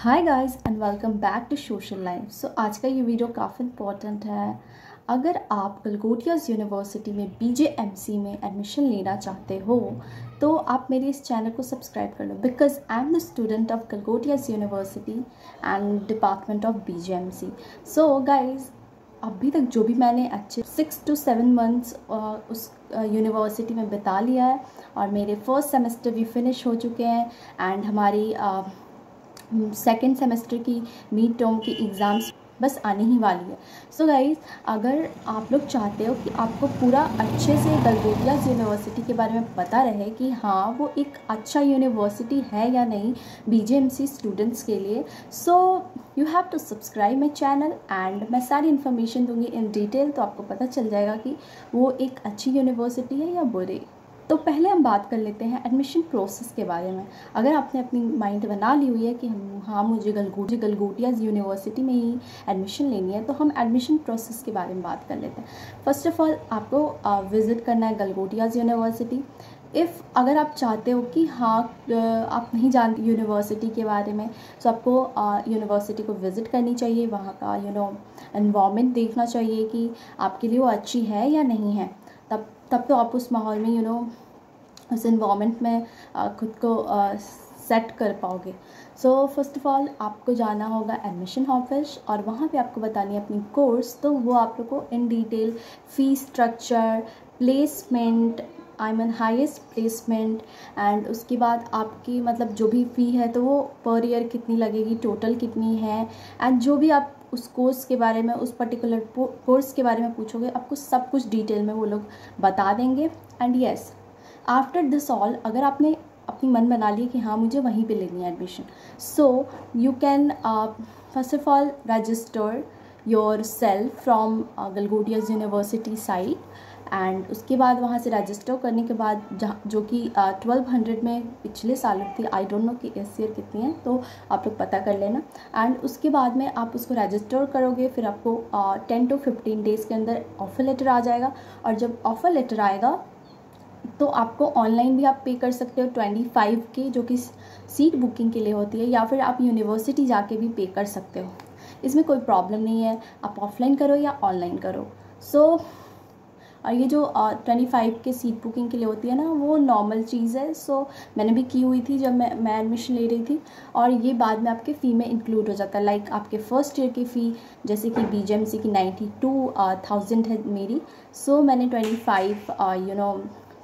Hi guys and welcome back to social life. So आज का ये वीडियो काफ़ी इंपॉर्टेंट है। अगर आप गलगोटियाज़ यूनिवर्सिटी में BJMC में एडमिशन लेना चाहते हो तो आप मेरे इस चैनल को सब्सक्राइब कर लो, because I am the student of Galgotias university and department of BJMC। So guys, अभी तक जो भी मैंने एक्चुअली 6 to 7 मंथ्स उस यूनिवर्सिटी में बिता लिया है और मेरे फर्स्ट सेमेस्टर भी फिनिश हो चुके हैं एंड हमारी सेकेंड सेमेस्टर की मिड टर्म की एग्ज़ाम्स बस आने ही वाली है। सो गाइज़, अगर आप लोग चाहते हो कि आपको पूरा अच्छे से गलगोटियाज़ यूनिवर्सिटी के बारे में पता रहे कि हाँ वो एक अच्छा यूनिवर्सिटी है या नहीं BJMC स्टूडेंट्स के लिए, so you have to subscribe my channel and मैं सारी इन्फॉर्मेशन दूंगी इन डिटेल, तो आपको पता चल जाएगा कि वो एक अच्छी यूनिवर्सिटी है या बुरी। तो पहले हम बात कर लेते हैं एडमिशन प्रोसेस के बारे में। अगर आपने अपनी माइंड बना ली हुई है कि हाँ मुझे गलगोटियाज़ यूनिवर्सिटी में ही एडमिशन लेनी है, तो हम एडमिशन प्रोसेस के बारे में बात कर लेते हैं। फर्स्ट ऑफ ऑल आपको विज़िट करना है गलगोटियाज़ यूनिवर्सिटी। अगर आप चाहते हो कि हाँ आप नहीं जानते यूनिवर्सिटी के बारे में, तो आपको यूनिवर्सिटी को विज़िट करनी चाहिए, वहाँ का एनवायरनमेंट देखना चाहिए कि आपके लिए वो अच्छी है या नहीं है। तब तो आप उस माहौल में उस एनवायरनमेंट में खुद को सेट कर पाओगे। सो फर्स्ट ऑफ ऑल आपको जाना होगा एडमिशन ऑफिस और वहाँ पे आपको बतानी है अपनी कोर्स। तो वो आप लोग को in detail fees structure, placement, highest placement and उसके बाद आपकी जो भी फ़ी है तो वो पर ईयर कितनी लगेगी, टोटल कितनी है, एंड जो भी आप उस कोर्स के बारे में, उस पर्टिकुलर कोर्स के बारे में पूछोगे, आपको सब कुछ डिटेल में वो लोग बता देंगे। And yes, after this all, अगर आपने अपनी मन बना लिया कि हाँ मुझे वहीं पे लेनी है admission, so you can first of all register yourself from Galgotias university site and उसके बाद वहाँ से रजिस्टर करने के बाद जो कि 1200 में पिछले साल थी, आई डोंट नो कि इस ईयर कितनी है, तो आप लोग पता कर लेना। एंड उसके बाद में आप उसको रजिस्टर करोगे, फिर आपको 10 to 15 डेज़ के अंदर ऑफ़र लेटर आ जाएगा। और जब ऑफ़र लेटर आएगा तो आपको ऑनलाइन भी आप पे कर सकते हो 25 के, जो कि सीट बुकिंग के लिए होती है, या फिर आप यूनिवर्सिटी जाके भी पे कर सकते हो। इसमें कोई प्रॉब्लम नहीं है, आप ऑफलाइन करो या ऑनलाइन करो। सो और ये जो 25 के सीट बुकिंग के लिए होती है ना, वो नॉर्मल चीज़ है। सो मैंने भी की हुई थी जब मैं एडमिशन ले रही थी, और ये बाद में आपके फ़ी में इंक्लूड हो जाता है। लाइक आपके फर्स्ट ईयर की फ़ी जैसे कि BJMC की 92,000 है मेरी, सो मैंने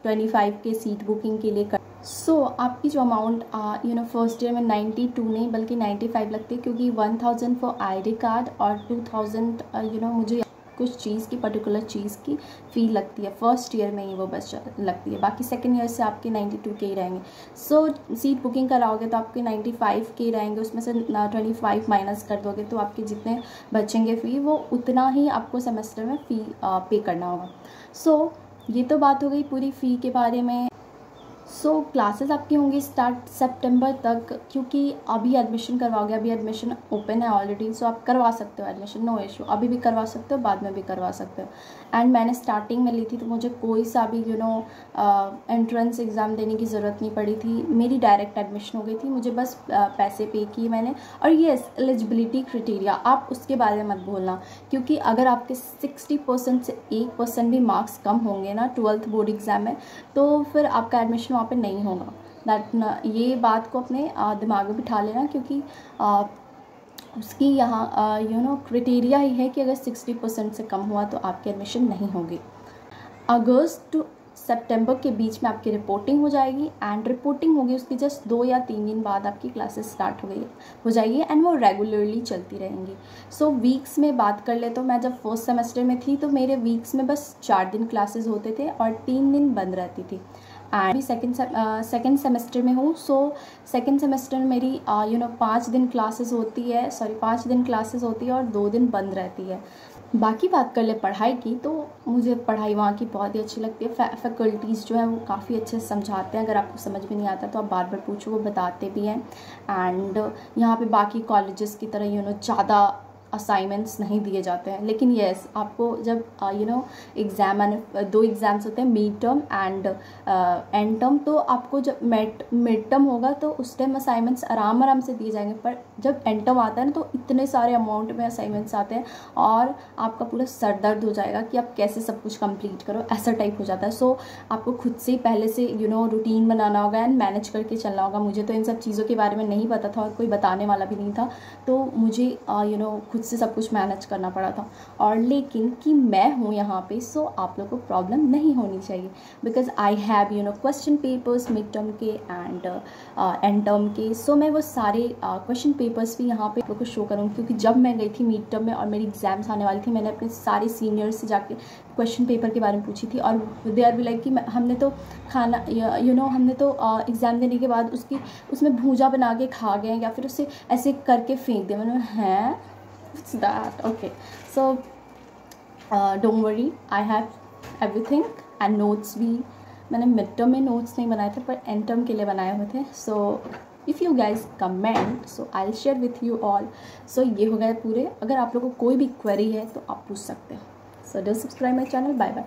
25 के सीट बुकिंग के लिए सो आपकी जो अमाउंट फर्स्ट ईयर में 92 नहीं बल्कि 95 लगती है, क्योंकि 1000 फॉर ID कार्ड और 2000 मुझे कुछ चीज़ की, पर्टिकुलर चीज़ की फ़ी लगती है फर्स्ट ईयर में ही, वो बस लगती है। बाकी सेकेंड ईयर से आपके 92 के ही रहेंगे। सो सीट बुकिंग कराओगे तो आपके 95 के रहेंगे, उसमें से 25 माइनस कर दोगे तो आपके जितने बचेंगे फ़ी, वो उतना ही आपको सेमेस्टर में फ़ी पे करना होगा। सो ये तो बात हो गई पूरी फ़ी के बारे में। सो क्लासेस आपकी होंगी स्टार्ट सितंबर तक, क्योंकि अभी एडमिशन करवाओगे, अभी एडमिशन ओपन है ऑलरेडी, सो आप करवा सकते हो एडमिशन, नो इशू, अभी भी करवा सकते हो, बाद में भी करवा सकते हो। एंड मैंने स्टार्टिंग में ली थी तो मुझे कोई सा भी एंट्रेंस एग्ज़ाम देने की ज़रूरत नहीं पड़ी थी, मेरी डायरेक्ट एडमिशन हो गई थी, मुझे बस पैसे पे किए मैंने। और येस, एलिजिबिलिटी क्राइटेरिया आप उसके बारे में मत भूलना, क्योंकि अगर आपके 60% से 1% भी मार्क्स कम होंगे ना 12th बोर्ड एग्ज़ाम में, तो फिर आपका एडमिशन वहाँ पे नहीं होगा। ये बात को अपने दिमाग में बिठा लेना, क्योंकि उसकी यहाँ क्राइटेरिया ही है कि अगर 60% से कम हुआ तो आपकी एडमिशन नहीं होगी। अगस्त टू सितंबर के बीच में आपकी रिपोर्टिंग हो जाएगी, एंड रिपोर्टिंग होगी उसकी जस्ट 2 या 3 दिन बाद आपकी क्लासेस स्टार्ट हो जाएगी, एंड वो रेगुलरली चलती रहेंगी। सो वीक्स में बात कर ले तो मैं जब फर्स्ट सेमेस्टर में थी तो मेरे वीक्स में बस 4 दिन क्लासेस होते थे और 3 दिन बंद रहती थी। एंड अभी सेकेंड सेमेस्टर में हूँ, सो सेकेंड सेमेस्टर में मेरी 5 दिन क्लासेस होती है, 5 दिन क्लासेस होती है और 2 दिन बंद रहती है। बाकी बात कर ले पढ़ाई की, तो मुझे पढ़ाई वहाँ की बहुत ही अच्छी लगती है। फैकल्टीज़ जो है वो काफ़ी अच्छे से समझाते हैं, अगर आपको समझ में नहीं आता तो आप बार बार पूछो, वो बताते भी हैं। एंड यहाँ पे बाकी कॉलेजेस की तरह ज़्यादा असाइनमेंट्स नहीं दिए जाते हैं। लेकिन येस, आपको जब एग्ज़ाम आने 2 एग्ज़ाम्स होते हैं, mid term and and term, तो आपको जब मिड टर्म होगा तो उस टाइम असाइनमेंट्स आराम से दिए जाएंगे। पर जब एंड टर्म आता है ना, तो इतने सारे अमाउंट में असाइनमेंट्स आते हैं और आपका पूरा सर दर्द हो जाएगा कि आप कैसे सब कुछ कंप्लीट करो, ऐसा टाइप हो जाता है। सो आपको खुद से पहले से रूटीन बनाना होगा एंड मैनेज करके चलना होगा। मुझे तो इन सब चीज़ों के बारे में नहीं पता था और कोई बताने वाला भी नहीं था, तो मुझे खुद से सब कुछ मैनेज करना पड़ा था। और लेकिन कि मैं हूँ यहाँ पे, सो आप लोग को प्रॉब्लम नहीं होनी चाहिए, because I have question papers mid term के एंड एंड टर्म के। सो मैं वो सारे क्वेश्चन पेपर्स भी यहाँ पे आप लोग को शो करूँगी, क्योंकि जब मैं गई थी मिड टर्म में और मेरी एग्जाम्स आने वाली थी, मैंने अपने सारे सीनियर्स से जाके क्वेश्चन पेपर के बारे में पूछी थी। और दे आर भी लाइक कि हमने तो खाना हमने तो एग्ज़ाम देने के बाद उसमें भूजा बना के खा गए या फिर उसे ऐसे करके फेंक दिया। मैंने हैं what's that. Okay, so don't worry, I have everything and notes भी मैंने मिड टर्म में नोट्स नहीं बनाए थे, पर एंड टर्म के लिए बनाए हुए थे। So if you guys comment, so I will share with you all. So ये हो गए पूरे। अगर आप लोगों को कोई भी क्वेरी है तो आप पूछ सकते हो। So do subscribe my channel. Bye bye.